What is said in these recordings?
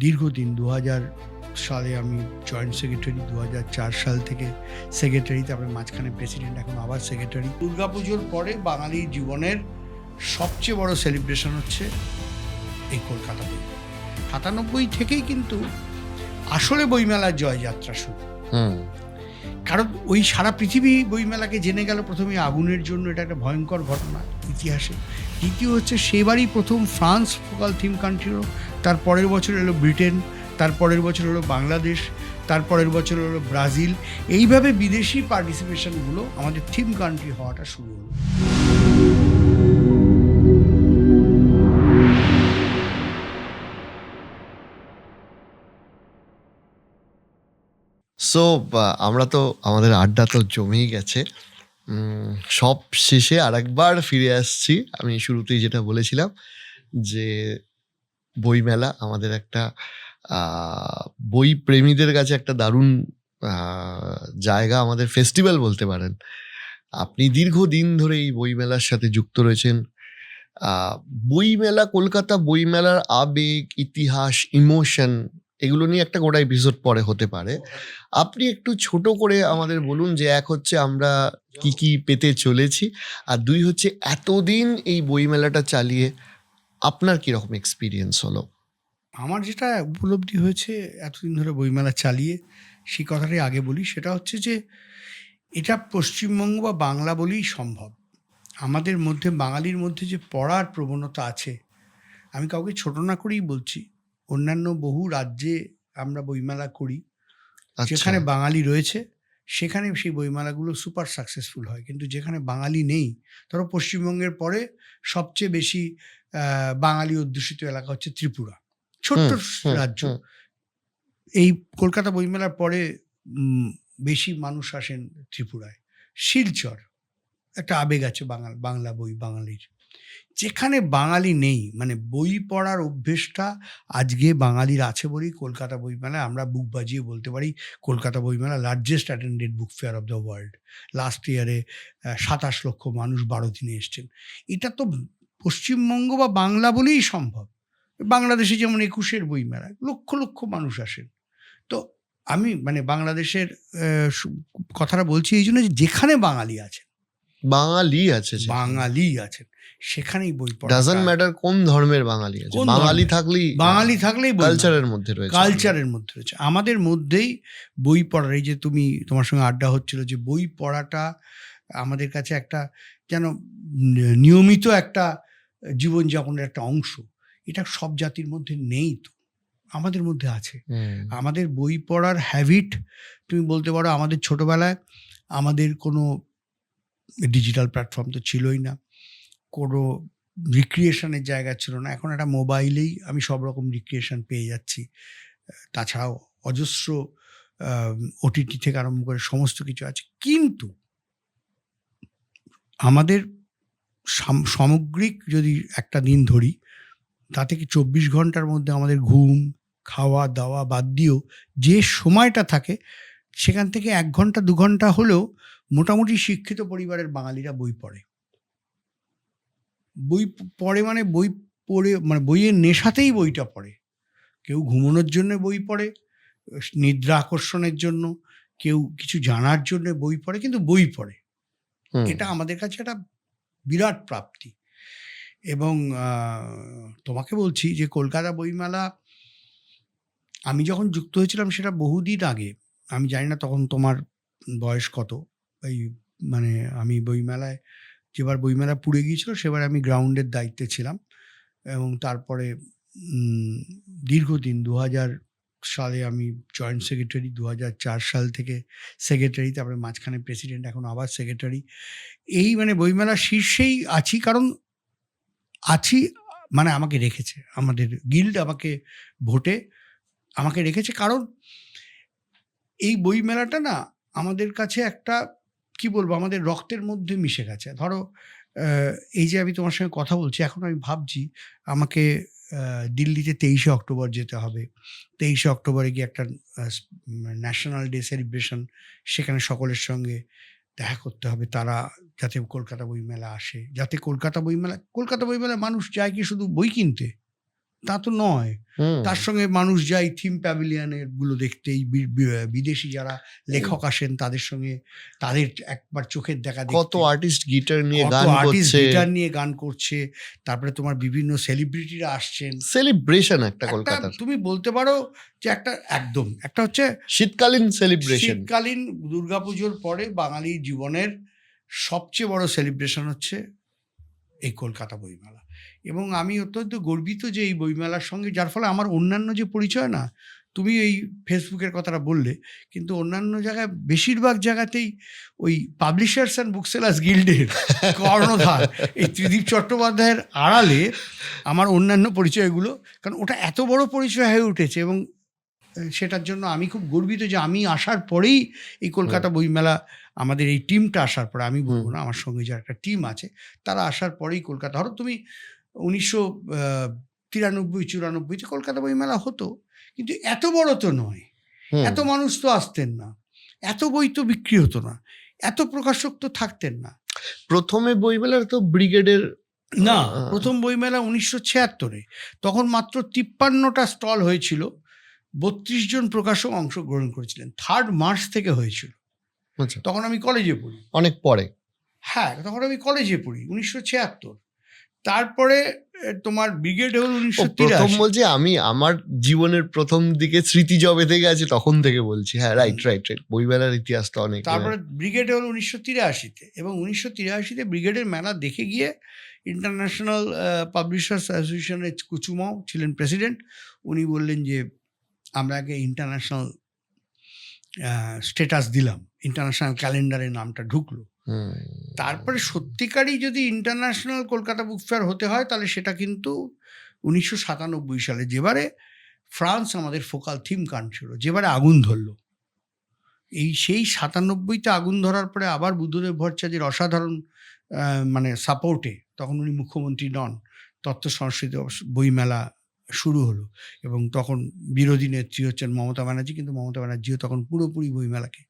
দীর্ঘদিন ২০০০ সালে আমি জয়েন্ট সেক্রেটারি, ২০০৪ সাল থেকে সেক্রেটারি, তারপরে মাঝখানে প্রেসিডেন্ট, এখন আবার সেক্রেটারি। দুর্গাপুজোর পরে বাঙালি জীবনের সবচেয়ে বড় সেলিব্রেশন হচ্ছে এই কলকাতা বই। ৯৭ থেকেই কিন্তু আসলে বইমেলার জয়যাত্রা শুরু। কারণ ওই সারা পৃথিবী বইমেলাকে জেনে গেল প্রথমে আগুনের জন্য, এটা একটা ভয়ঙ্কর ঘটনা ইতিহাসে। দ্বিতীয় হচ্ছে সেবারই প্রথম ফ্রান্স ফোকাল থিম কান্ট্রি হলো, তার পরের বছর এলো ব্রিটেন, তার পরের বছর হলো বাংলাদেশ, তার পরের বছর হলো ব্রাজিল। এইভাবে বিদেশি পার্টিসিপেশনগুলো আমাদের থিম কান্ট্রি হওয়াটা শুরু হলো। সো আমরা তো আমাদের আড্ডা তো জমেই গেছে। সব শেষে আরেকবার ফিরে আসছি আমি শুরুতেই যেটা বলেছিলাম, যে বইমেলা আমাদের একটা বই প্রেমীদের কাছে একটা দারুণ জায়গা, আমাদের ফেস্টিভ্যাল বলতে পারেন। আপনি দীর্ঘদিন ধরে এই বইমেলার সাথে যুক্ত রয়েছেন। বইমেলা, কলকাতা বইমেলার আবেগ, ইতিহাস, ইমোশন, এগুলো নিয়ে একটা গোটা এপিসোড পরে হতে পারে। আপনি একটু ছোট করে আমাদের বলুন যে এক হচ্ছে আমরা কি কি পেতে চলেছি, আর দুই হচ্ছে এতদিন এই বইমেলাটা চালিয়ে আপনার কিরকম এক্সপিরিয়েন্স হলো? আমার যেটা উপলব্ধি হয়েছে এতদিন ধরে বইমেলা চালিয়ে, সেই কথাটাই আগে বলি। সেটা হচ্ছে যে এটা পশ্চিমবঙ্গ বা বাংলা বলেই সম্ভব। আমাদের মধ্যে, বাঙালির মধ্যে যে পড়ার প্রবণতা আছে, আমি কাউকে ছোট না করেই বলছি, অন্যান্য বহু রাজ্যে আমরা বইমেলা করি, যেখানে বাঙালি রয়েছে সেখানে সেই বইমেলাগুলো সুপার সাকসেসফুল হয়। কিন্তু যেখানে বাঙালি নেই, ধরো পশ্চিমবঙ্গের পরে সবচেয়ে বেশি বাঙালি অধ্যুষিত এলাকা হচ্ছে ত্রিপুরা, ছোট্ট রাজ্য। এই কলকাতা বইমেলার পরে বেশি মানুষ আসেন ত্রিপুরায়। শিলচর, একটা আবেগ আছে বাংলা বই বাঙালির। যেখানে বাঙালি নেই, মানে বই পড়ার অভ্যেসটা আজকে বাঙালির আছে বলেই কলকাতা বইমেলা আমরা বুক বাজিয়ে বলতে পারি কলকাতা বইমেলা largest attended book fair of the world. Last ইয়ারে ২৭ লক্ষ মানুষ ১২ দিনে এসছেন। এটা তো পশ্চিমবঙ্গ বা বাংলা বলেই সম্ভব। বাংলাদেশে যেমন ২১-এর বইমেলা লক্ষ লক্ষ মানুষ আসেন। তো আমি মানে বাংলাদেশের কথাটা বলছি এই জন্য, যেখানে বাঙালি আছেন, বাঙালি আছেন সেখানেই বই পড়া। ডাজন্ট ম্যাটার কোন ধর্মের বাঙালি আছে, বাঙালি থাকলেই কালচারের মধ্যে রয়েছে। আমাদের মধ্যেই বই পড়ার, এই যে তোমার সঙ্গে আড্ডা হচ্ছিল, যে বই পড়াটা আমাদের কাছে একটা যেন নিয়মিত একটা জীবনযাপনের একটা অংশ। এটা সব জাতির মধ্যে নেই, তো আমাদের মধ্যে আছে। আমাদের বই পড়ার হ্যাবিট, তুমি বলতে পারো আমাদের ছোটবেলায় আমাদের কোনো ডিজিটাল প্ল্যাটফর্ম তো ছিলই না, কোনো রিক্রিয়েশনের জায়গা ছিল না। এখন একটা মোবাইলেই আমি সব রকম রিক্রিয়েশন পেয়ে যাচ্ছি। তাছাড়াও অজস্র ওটিটি থেকে আরম্ভ করে সমস্ত কিছু আছে। কিন্তু আমাদের সামগ্রিক যদি একটা দিন ধরি, তাতে কি ২৪ ঘন্টার মধ্যে আমাদের ঘুম, খাওয়া দাওয়া বাদ দিয়েও যে সময়টা থাকে, সেখান থেকে ১ ঘন্টা ২ ঘন্টা হলেও মোটামুটি শিক্ষিত পরিবারের বাঙালিরা বই পড়ে। বই পড়ে মানে বই পড়ে মানে বইয়ের নেশাতেই বইটা পড়ে। কেউ ঘুমানোর জন্য বই পড়ে, নিদ্রা আকর্ষণের জন্য, কেউ কিছু জানার জন্য বই পড়ে, কিন্তু বই পড়ে। এটা আমাদের কাছে একটা বিরাট প্রাপ্তি। এবং তোমাকে বলছি যে কলকাতা বইমেলা আমি যখন যুক্ত হয়েছিলাম সেটা বহুদিন আগে। আমি জানি না তখন তোমার বয়স কত। এই মানে আমি বইমেলায়, যেবার বইমেলা পুড়ে গিয়েছিল সেবার আমি গ্রাউন্ডের দায়িত্বে ছিলাম। এবং তারপরে দীর্ঘদিন ২০০০ সালে আমি জয়েন্ট সেক্রেটারি, ২০০৪ সাল থেকে সেক্রেটারি, তারপরে মাঝখানে প্রেসিডেন্ট, এখন আবার সেক্রেটারি। এই মানে বইমেলার শীর্ষেই আছি, কারণ আছি মানে আমাকে রেখেছে আমাদের গিল্ড, আমাকে ভোটে আমাকে রেখেছে। কারণ এই বইমেলাটা না আমাদের কাছে একটা, কি বলবো, আমাদের রক্তের মধ্যে মিশে গেছে। ধরো এই যে আমি তোমার সঙ্গে কথা বলছি, এখন আমি ভাবছি আমাকে দিল্লিতে ২৩শে অক্টোবর যেতে হবে। ২৩শে অক্টোবরে গিয়ে একটা ন্যাশনাল ডে সেলিব্রেশন, সেখানে সকলের সঙ্গে দেখা করতে হবে, তারা যাতে কলকাতা বইমেলা আসে, যাতে কলকাতা বইমেলা মানুষ যায় কি শুধু বই কিনতে? তা তো নয়। হুম। তার সঙ্গে মানুষ যায় থিম প্যাভিলিয়নের গুলো দেখতে, এই বিদেশি যারা লেখক আসেন তাদের সঙ্গে তাদের একবার চোখের দেখা কত দেখতে, আর্টিস্ট গিটার নিয়ে কত গান আর্টিস্ট করছে, গিটার নিয়ে গান করছে, তারপরে তোমার বিভিন্ন সেলিব্রিটিরা আসছেন। সেলিব্রেশন একটা একটা কলকাতার, তুমি বলতে পারো যে একটা একদম একটা হচ্ছে শীতকালীন সেলিব্রেশন। শীতকালীন দুর্গাপুজোর পরে বাঙালি জীবনের সবচেয়ে বড় সেলিব্রেশন হচ্ছে এই কলকাতা বইমেলা। এবং আমি অত্যন্ত গর্বিত যে এই বইমেলার সঙ্গে, যার ফলে আমার অন্যান্য যে পরিচয় না, তুমি এই ফেসবুকের কথাটা বললে, কিন্তু অন্যান্য জায়গায় বেশিরভাগ জায়গাতেই ওই পাবলিশার্স অ্যান্ড বুকসেলার্স গিল্ডের কর্ণধার এই ত্রিদীপ চট্টোপাধ্যায়ের আড়ালে আমার অন্যান্য পরিচয়গুলো, কারণ ওটা এত বড় পরিচয় হয়ে উঠেছে। এবং সেটার জন্য আমি খুব গর্বিত যে আমি আসার পরেই এই কলকাতা বইমেলা, আমাদের এই টিমটা আসার পরে, আমি বলবো না, আমার সঙ্গে যে একটা টিম আছে তারা আসার পরেই কলকাতা, ধরো তুমি 1993-94 কলকাতা বইমেলা হতো, কিন্তু এত বড় তো নয়, এত মানুষ তো আসতেন না, এত বই তো বিক্রি হতো না, এত প্রকাশক তো থাকতেন না। প্রথমে বইমেলার তো ব্রিগেডের না, প্রথম বইমেলা 1976-এ, তখন মাত্র 53টা স্টল হয়েছিল, 32 জন প্রকাশক অংশগ্রহণ করেছিলেন। 3 মার্চ থেকে হয়েছিল, আচ্ছা, তখন আমি কলেজে পড়ি। অনেক পরে। হ্যাঁ, তখন আমি কলেজে পড়ি 1976। তারপরে তোমার ব্রিগেড হল প্রথম 1983। বলছি আমি আমার জীবনের প্রথম দিকে স্মৃতি জবে থেকে আছে তখন থেকে বলছি। হ্যাঁ, রাইট রাইট রাইট, বইমেলার ইতিহাস তো অনেক। তারপরে ব্রিগেড হল 1983-তে, এবং 1983-তে ব্রিগেডের মেলা দেখে গিয়ে ইন্টারন্যাশনাল পাবলিশার্স অ্যাসোসিয়েশনের কুচুমাও ছিলেন প্রেসিডেন্ট, উনি বললেন যে আমরা আগে ইন্টারন্যাশনাল স্ট্যাটাস দিলাম, ইন্টারন্যাশনাল ক্যালেন্ডারে নামটা ঢুকলো। তারপরে সত্যিকারই যদি ইন্টারন্যাশনাল কলকাতা বুক ফেয়ার হতে হয় তাহলে সেটা কিন্তু 1997 সালে, যেবারে ফ্রান্স আমাদের ফোকাল থিম কান্ট্রি হলো, যেবারে আগুন ধরলো। সেই 97-তে আগুন ধরার পরে আবার বুদ্ধদেব ভট্টাচার্যের অসাধারণ মানে সাপোর্টে, তখন উনি মুখ্যমন্ত্রী নন, তথ্য সংস্কৃতি বইমেলা শুরু হলো। এবং তখন বিরোধী নেত্রী হচ্ছেন মমতা ব্যানার্জি, কিন্তু মমতা ব্যানার্জিও তখন পুরোপুরি বইমেলাকে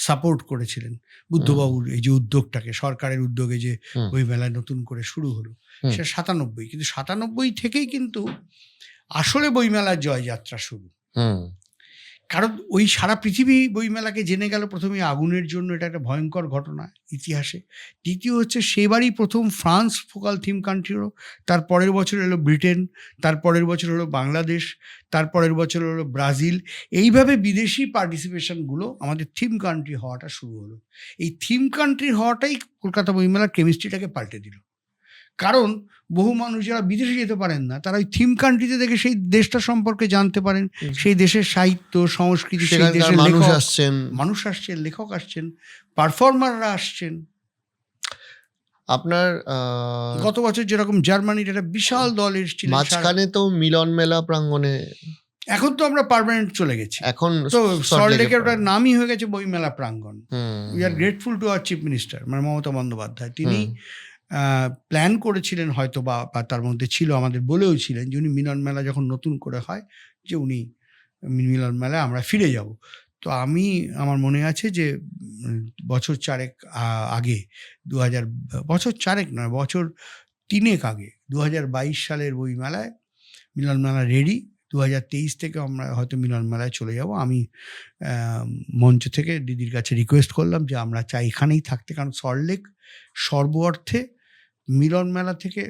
সাপোর্ট করেছিলেন, বুদ্ধবাবুর এই যে উদ্যোগটাকে, সরকারের উদ্যোগে যে বইমেলা নতুন করে শুরু হলো, সেটা 97। কিন্তু 97 থেকেই কিন্তু আসলে বইমেলার জয়যাত্রা শুরু। কারণ ওই সারা পৃথিবী বইমেলাকে জেনে গেল প্রথমে আগুনের জন্য, এটা একটা ভয়ঙ্কর ঘটনা ইতিহাসে। দ্বিতীয় হচ্ছে সেবারই প্রথম ফ্রান্স ফোকাল থিম কান্ট্রি হলো, তার পরের বছর হলো ব্রিটেন, তার পরের বছর হলো বাংলাদেশ, তার পরের বছর হলো ব্রাজিল। এইভাবে বিদেশি পার্টিসিপেশনগুলো আমাদের থিম কান্ট্রি হওয়াটা শুরু হলো। এই থিম কান্ট্রি হওয়াটাই কলকাতা বইমেলার কেমিস্ট্রিটাকে পাল্টে দিল। কারণ বহু মানুষ যারা বিদেশে যেতে পারেন না, তারা ওই থিম কান্ট্রিতে দেখে সেই দেশটা সম্পর্কে জানতে পারেন, সেই দেশের সাহিত্য সংস্কৃতি, সেই দেশের মানুষ আসছেন, লেখক আসছেন, পারফর্মাররা আসছেন। আপনার গত বছর যেরকম জার্মানির একটা বিশাল দল এসেছিল, মাঝখানে তো মিলন মেলা প্রাঙ্গণে, এখন তো আমরা পার্মানেন্ট চলে গেছি, এখন তো সল্টলেকের ওটার নামই হয়ে গেছে বইমেলা প্রাঙ্গণ। We are grateful to our chief minister মানে মমতা বন্দ্যোপাধ্যায়। তিনি প্ল্যান করেছিলেন হয়তো, বা তার মধ্যে ছিল, আমাদের বলেও ছিলেন যে উনি মিলন মেলা যখন নতুন করে হয়, যে উনি মিলন মেলায় আমরা ফিরে যাব। তো আমার মনে আছে যে বছর 4 আগে, বছর 4 নয়, বছর 3 আগে 2022 সালের বইমেলায় মিলন মেলা রেডি। 2023 থেকে আমরা হয়তো মিলন মেলায় চলে যাব। আমি মঞ্চ থেকে দিদির কাছে রিকোয়েস্ট করলাম যে আমরা চাই এখানেই থাকতে, কারণ সল্টলেক সর্ব অর্থে মিলন মেলা থেকে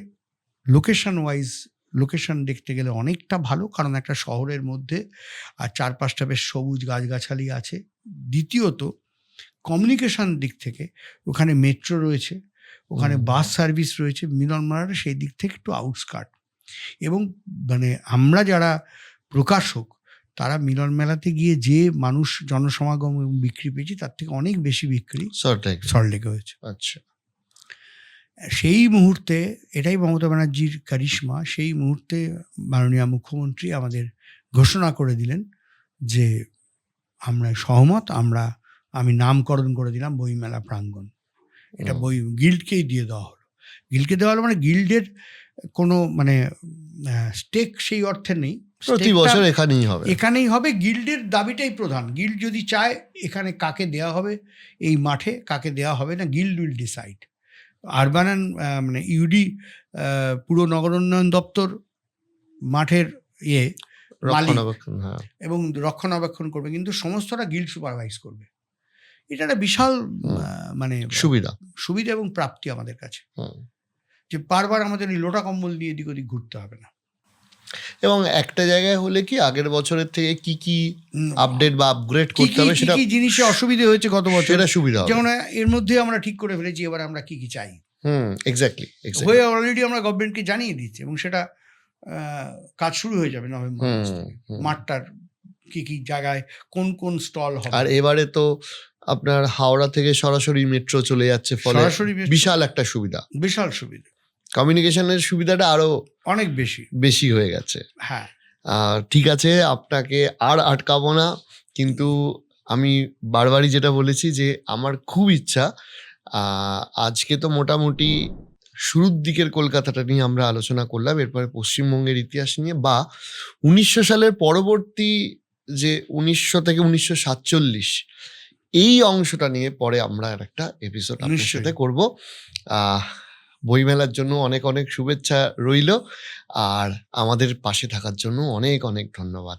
লোকেশন দেখতে গেলে অনেকটা ভালো, কারণ একটা শহরের মধ্যে আর 4-5টা বেশ সবুজ গাছগাছালি আছে। দ্বিতীয়ত কমিউনিকেশন দিক থেকে ওখানে মেট্রো রয়েছে, ওখানে বাস সার্ভিস রয়েছে। মিলন মেলাটা সেই দিক থেকে একটু আউটস্কার্ট, এবং মানে আমরা যারা প্রকাশক তারা মিলন মেলাতে গিয়ে যে মানুষ জনসমাগম এবং বিক্রি পেয়েছি তার থেকে অনেক বেশি বিক্রি সল্টলেকে হয়েছে। আচ্ছা, সেই মুহূর্তে এটাই মমতা ব্যানার্জির কারিশমা। সেই মুহূর্তে মাননীয় মুখ্যমন্ত্রী আমাদের ঘোষণা করে দিলেন যে আমরা সহমত, আমি নামকরণ করে দিলাম বইমেলা প্রাঙ্গণ। এটা গিল্ডকেই দিয়ে দেওয়া হলো। গিল্ডকে দেওয়া হলো মানে গিল্ডের কোনো মানে স্টেক সেই অর্থে নেই, প্রতি বছর এখানেই হবে। গিল্ডের দাবিটাই প্রধান। গিল্ড যদি চায় এখানে কাকে দেওয়া হবে, এই মাঠে কাকে দেওয়া হবে না, guild will decide. Urban and মানে ইউডি পুর নগর উন্নয়ন দপ্তর মাঠের ইয়ে মালিক রক্ষণাবেক্ষণ, হ্যাঁ। এবং রক্ষণাবেক্ষণ করবে, কিন্তু সমস্তটা গিল্ড সুপারভাইজ করবে। এটা একটা বিশাল মানে সুবিধা এবং প্রাপ্তি আমাদের কাছে, হুম। যে বারবার আমাদের এই লোটা কম্বল নিয়ে এদিক ওদিক ঘুরতে হবে না। এবং একটা জায়গায় হলে কি আগের বছরের থেকে কি কি আপডেট বা আপগ্রেড করতে হবে সেটা কি জিনিসে অসুবিধে হয়েছে গত বছর, সেটা সুবিধা হবে। যেমন এর মধ্যে আমরা ঠিক করে ফেলেছি এবার আমরা কি কি চাই, এক্স্যাক্টলি হয়ে অলরেডি আমরা গভর্নমেন্টকে জানিয়ে দিচ্ছি, এবং সেটা কাজ শুরু হয়ে যাবে নভেম্বর মাস থেকে। মাঠটার কি কি জায়গায় কোন কোন স্টল হবে। আর এবারে তো আপনার হাওড়া থেকে সরাসরি মেট্রো চলে যাচ্ছে, ফলে সরাসরি metro, বিশাল একটা সুবিধা, বিশাল সুবিধা, কমিউনিকেশনের সুবিধাটা আরো অনেক বেশি হয়ে গেছে। হ্যাঁ, ঠিক আছে, আপনাকে আর আটকাবো না, কিন্তু আমি বারবারই যেটা বলেছি যে আমার খুব ইচ্ছা, আজকে তো মোটামুটি শুরুর দিকের কলকাতাটা নিয়ে আমরা আলোচনা করলাম, এরপরে পশ্চিমবঙ্গের ইতিহাস নিয়ে বা 1900 সালের পরবর্তী যে 1900 থেকে 1947 এই অংশটা নিয়ে পরে আমরা আর একটা এপিসোড আপনার সাথে করবো। বইমেলার জন্য অনেক অনেক শুভেচ্ছা রইল, আর আমাদের পাশে থাকার জন্য অনেক অনেক ধন্যবাদ।